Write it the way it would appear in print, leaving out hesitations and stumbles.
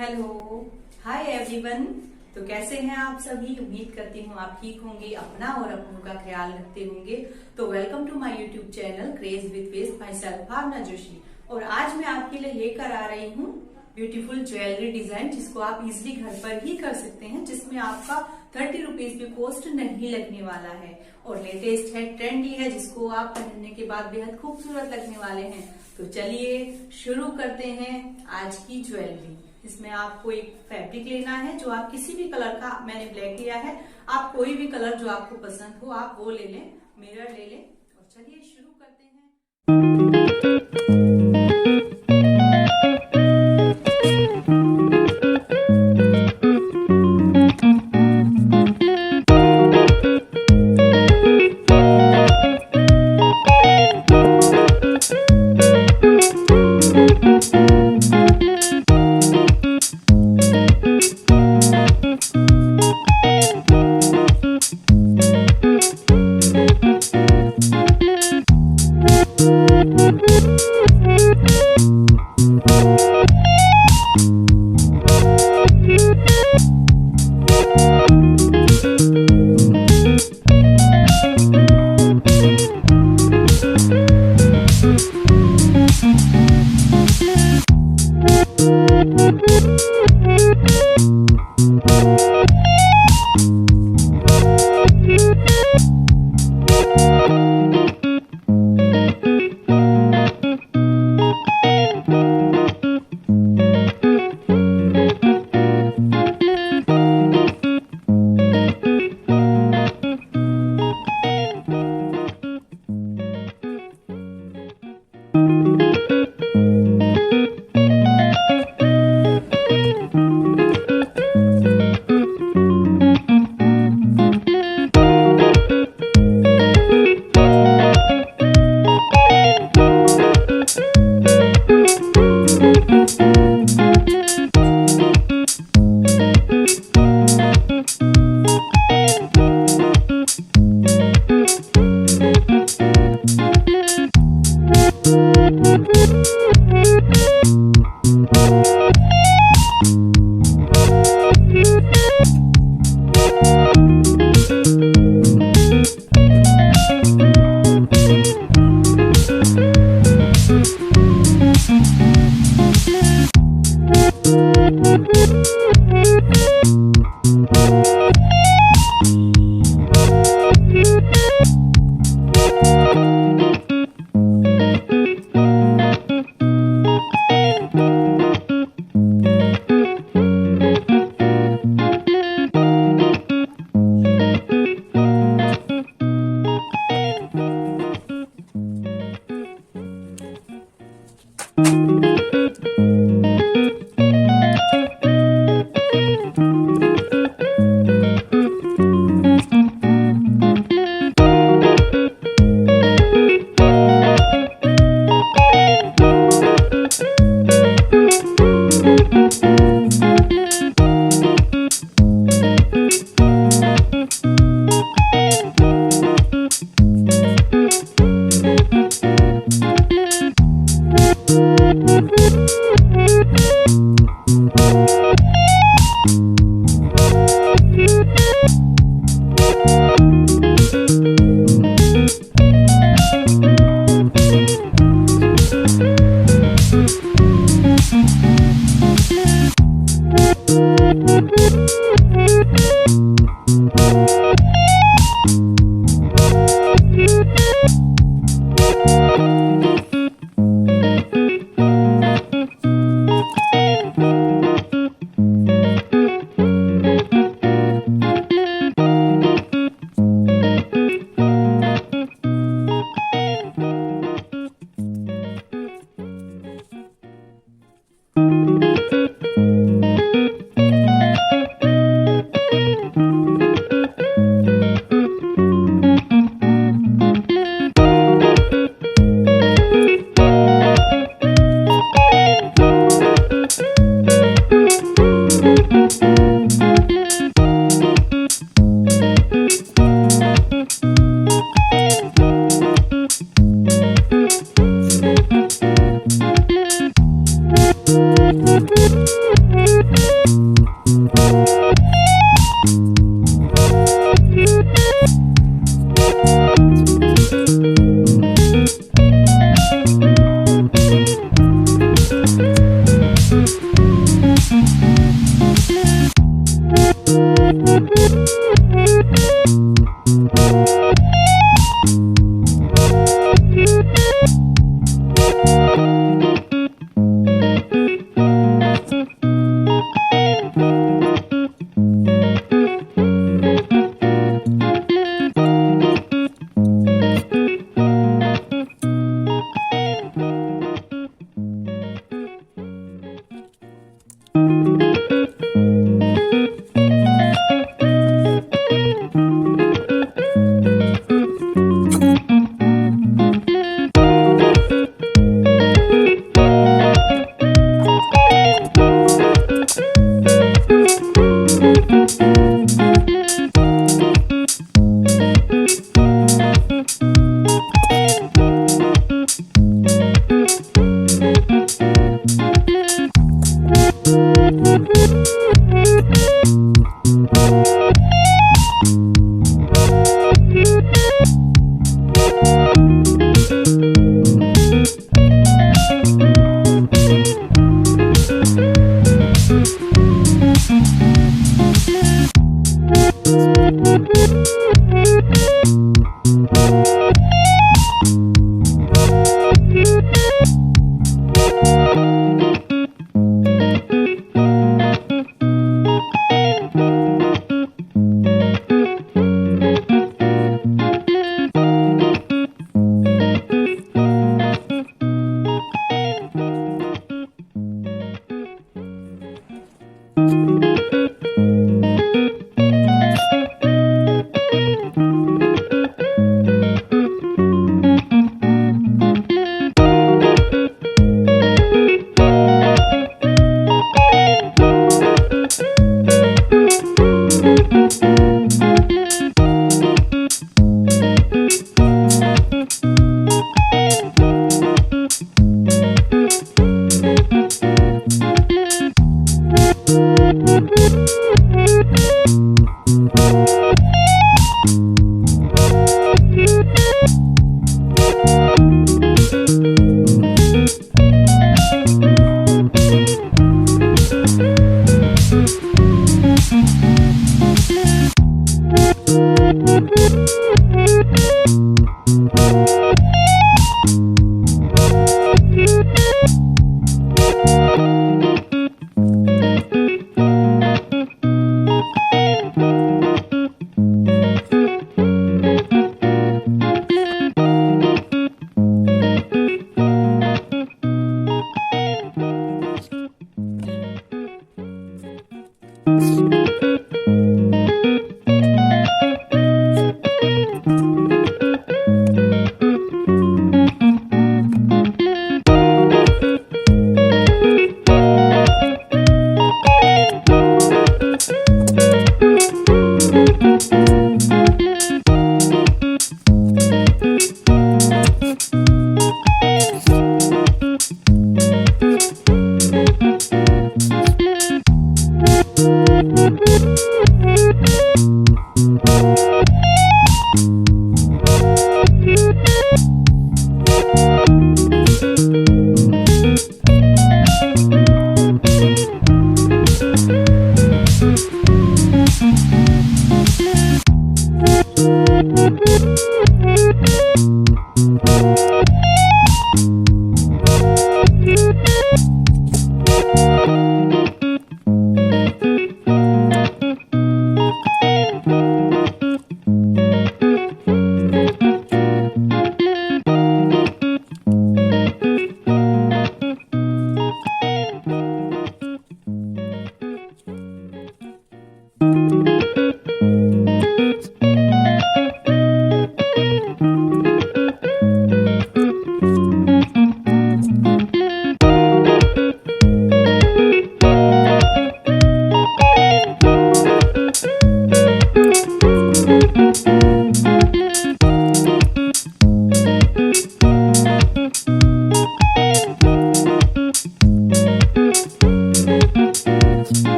Hello, hi everyone. तो कैसे हैं आप सभी? उम्मीद करती हूँ आप ठीक होंगे, अपना और अपनों का ख्याल रखते होंगे। तो welcome to my YouTube channel craze with waste, myself Bhavna Joshi. और आज मैं आपके लिए लेकर आ रही हूँ ब्यूटीफुल ज्वेलरी डिजाइन, जिसको आप इजिली घर पर ही कर सकते हैं, जिसमें आपका 30 रुपीज भी कॉस्ट नहीं लगने वाला है। और लेटेस्ट है, ट्रेंडी है, जिसको आप पहनने के बाद बेहद खूबसूरत लगने वाले हैं। तो चलिए शुरू करते हैं आज की ज्वेलरी। इसमें आपको एक फैब्रिक लेना है, जो आप किसी भी कलर का, मैंने ब्लैक लिया है, आप कोई भी कलर जो आपको पसंद हो आप वो ले लें, मिरर ले लें। और चलिए शुरू करते हैं।